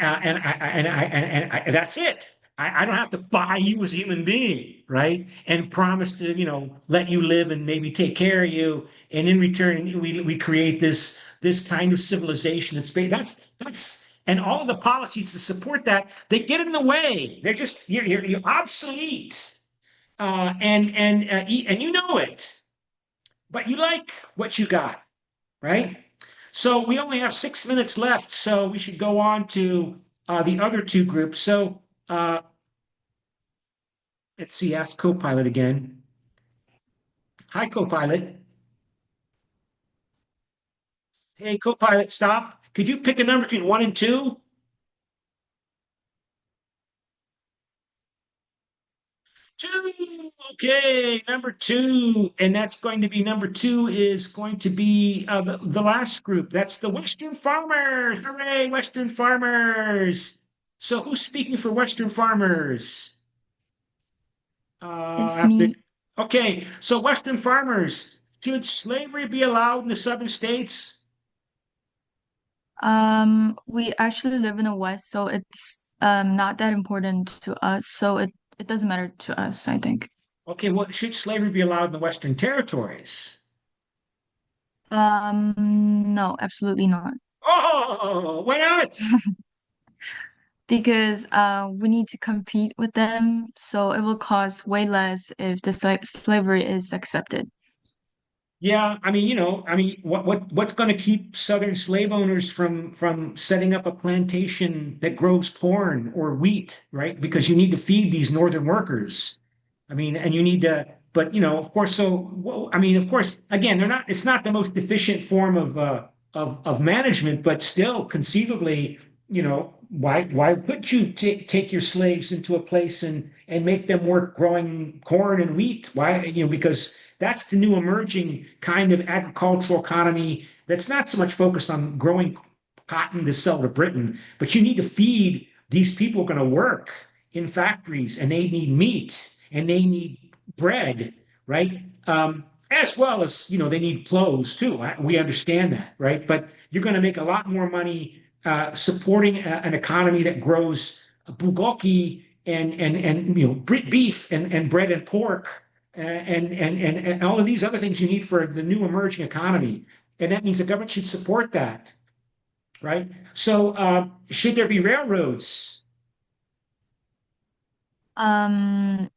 that's it. I don't have to buy you as a human being, right? And promise to, let you live and maybe take care of you. And in return, we create this kind of civilization. That's and all of the policies to support that, they get in the way. They're just you're obsolete. And you know it, but you like what you got, right? So we only have 6 minutes left, so we should go on to the other two groups. So let's see, ask Copilot again. Hi, Copilot. Hey, Copilot, stop. Could you pick a number between one and two? Two. Okay, number two. And that's going to be number two is going to be the last group. That's the Western farmers. Hooray, Western farmers. So who's speaking for Western farmers? It's After, me. okay, so Western farmers, should slavery be allowed in the southern states? We actually live in the West, so it's not that important to us. So it doesn't matter to us, I think. Okay, well, should slavery be allowed in the Western territories? No, absolutely not. Oh, why not? Because we need to compete with them, so it will cost way less if the slavery is accepted. Yeah, I mean, what's going to keep Southern slave owners from setting up a plantation that grows corn or wheat, right? Because you need to feed these northern workers. I mean, and you need to, but of course, so well, I mean, of course, again, they're not. It's not the most efficient form of management, but still, conceivably, why would you take your slaves into a place and make them work growing corn and wheat? Why, because that's the new emerging kind of agricultural economy that's not so much focused on growing cotton to sell to Britain, but you need to feed these people going to work in factories and they need meat and they need bread, right? As well as, they need clothes too. We understand that, right? But you're going to make a lot more money supporting an economy that grows bulgogi and beef and bread and pork and all of these other things you need for the new emerging economy. And that means the government should support that, right? So should there be railroads? Um,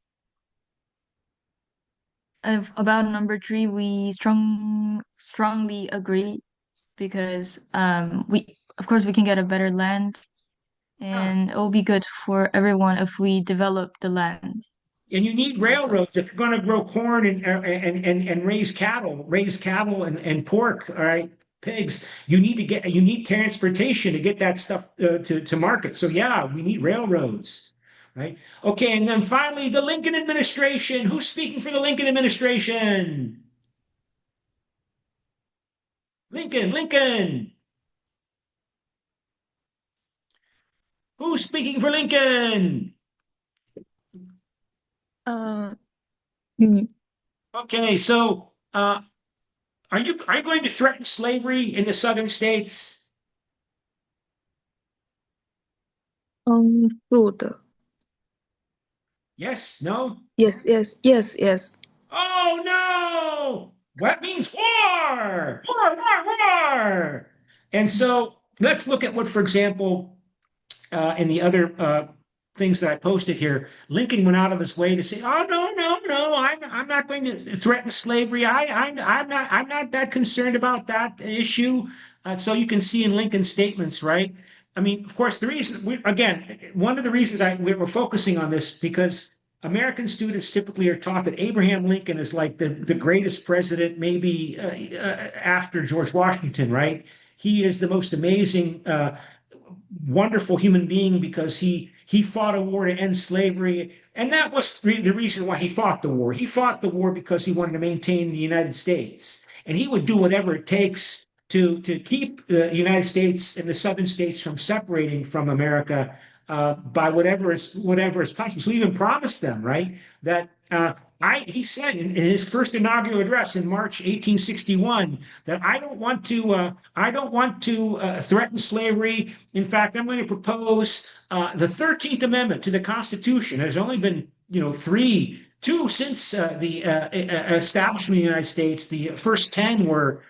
about number three, we strongly agree because we of course we can get a better land Yeah. and it will be good for everyone if we develop the land And you need also. railroads if you're going to grow corn and raise cattle and pork, all right, pigs. You need transportation to get that stuff to market. So yeah, we need railroads, right? Okay, and then finally, the Lincoln administration. Who's speaking for the Lincoln administration? Lincoln, Lincoln. Who's speaking for Lincoln? Uh, mm, Okay, so are you going to threaten slavery in the southern states? そう的。Yes, no? Yes, yes, yes, yes. Oh no! That means war! War, war, war! And so let's look at what, for example, in the other things that I posted here, Lincoln went out of his way to say, "Oh no, no, no! I'm not going to threaten slavery. I'm not that concerned about that issue." So you can see in Lincoln's statements, right? I mean, of course, the reason again, one of the reasons we're focusing on this because American students typically are taught that Abraham Lincoln is like the greatest president, maybe after George Washington, right? He is the most amazing wonderful human being because he fought a war to end slavery, and that was the reason why he fought the war. He fought the war because he wanted to maintain the United States, and he would do whatever it takes to keep the United States and the southern states from separating from America by whatever is possible. So he even promised them, right, that he said in his first inaugural address in March 1861 that I don't want to threaten slavery. In fact, I'm going to propose the 13th Amendment to the Constitution. There's only been two since the establishment of the United States. The first 10 were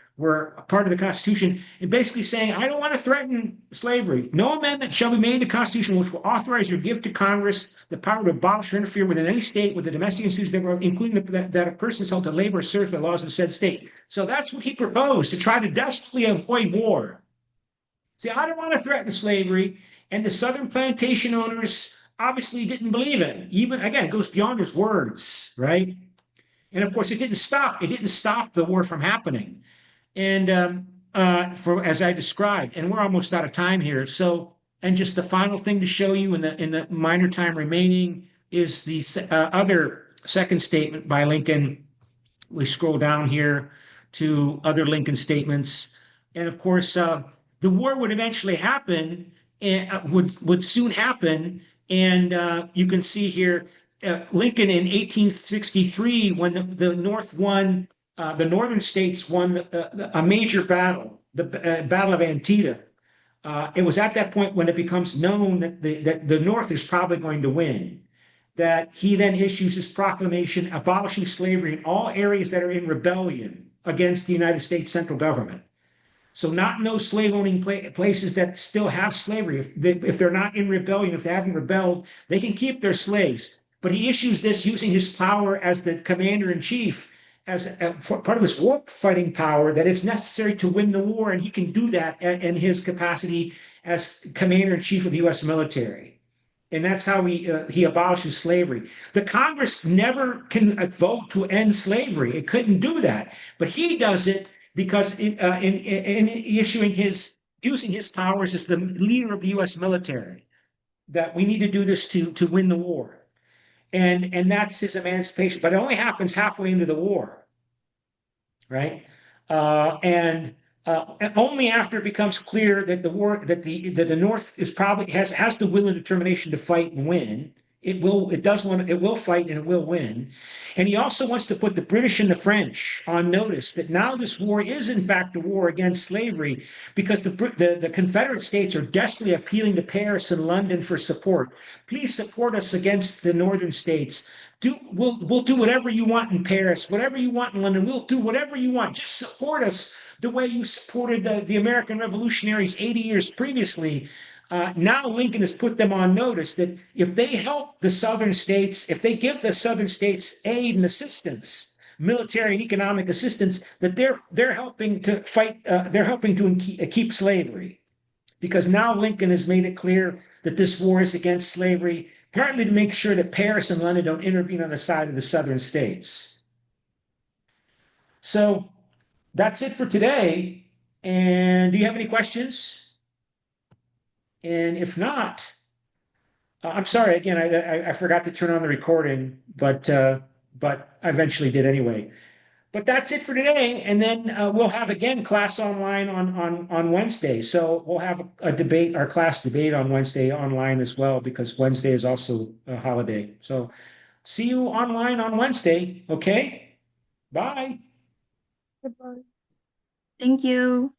part of the Constitution, and basically saying, I don't want to threaten slavery. No amendment shall be made to the Constitution which will authorize or give to Congress the power to abolish or interfere within any state with the domestic institutions, including that a person is held to labor or serve by laws of the said state. So that's what he proposed to try to desperately avoid war. See, I don't want to threaten slavery, and the Southern plantation owners obviously didn't believe it. Even again, it goes beyond his words, right? And of course, it didn't stop. It didn't stop the war from happening. And for as I described, and we're almost out of time here. So, and just the final thing to show you in the minor time remaining is the other second statement by Lincoln. We scroll down here to other Lincoln statements, and of course, the war would eventually happen, and would soon happen. And you can see here, Lincoln in 1863, when the North won, the northern states won a major battle, the Battle of Antietam. It was at that point when it becomes known that the North is probably going to win, that he then issues his proclamation abolishing slavery in all areas that are in rebellion against the United States central government. So not in those slave owning places that still have slavery. If they're not in rebellion, if they haven't rebelled, they can keep their slaves. But he issues this using his power as the commander in chief, as part of his war fighting power, that it's necessary to win the war. And he can do that in his capacity as commander in chief of the U.S. military. And that's how he abolishes slavery. The Congress never can vote to end slavery. It couldn't do that. But he does it because in issuing using his powers as the leader of the U.S. military, that we need to do this to win the war. And that's his emancipation. But it only happens halfway into the war, right? And only after it becomes clear that the North is probably has the will and determination to fight and win. It will fight and it will win. And he also wants to put the British and the French on notice that now this war is in fact a war against slavery, because the Confederate States are desperately appealing to Paris and London for support. Please support us against the northern states. We'll do whatever you want in Paris, whatever you want in London. We'll do whatever you want. Just support us the way you supported the American revolutionaries 80 years previously. Now Lincoln has put them on notice that if they help the southern states, if they give the southern states aid and assistance, military and economic assistance, that they're helping to fight, they're helping to keep slavery. Because now Lincoln has made it clear that this war is against slavery, partly to make sure that Paris and London don't intervene on the side of the southern states. So that's it for today. And do you have any questions? And if not, I'm sorry, again, I forgot to turn on the recording, but I eventually did anyway. But that's it for today. And then we'll have again class online on Wednesday. So we'll have a debate, our class debate on Wednesday online as well, because Wednesday is also a holiday. So see you online on Wednesday. Okay. Bye. Goodbye. Thank you.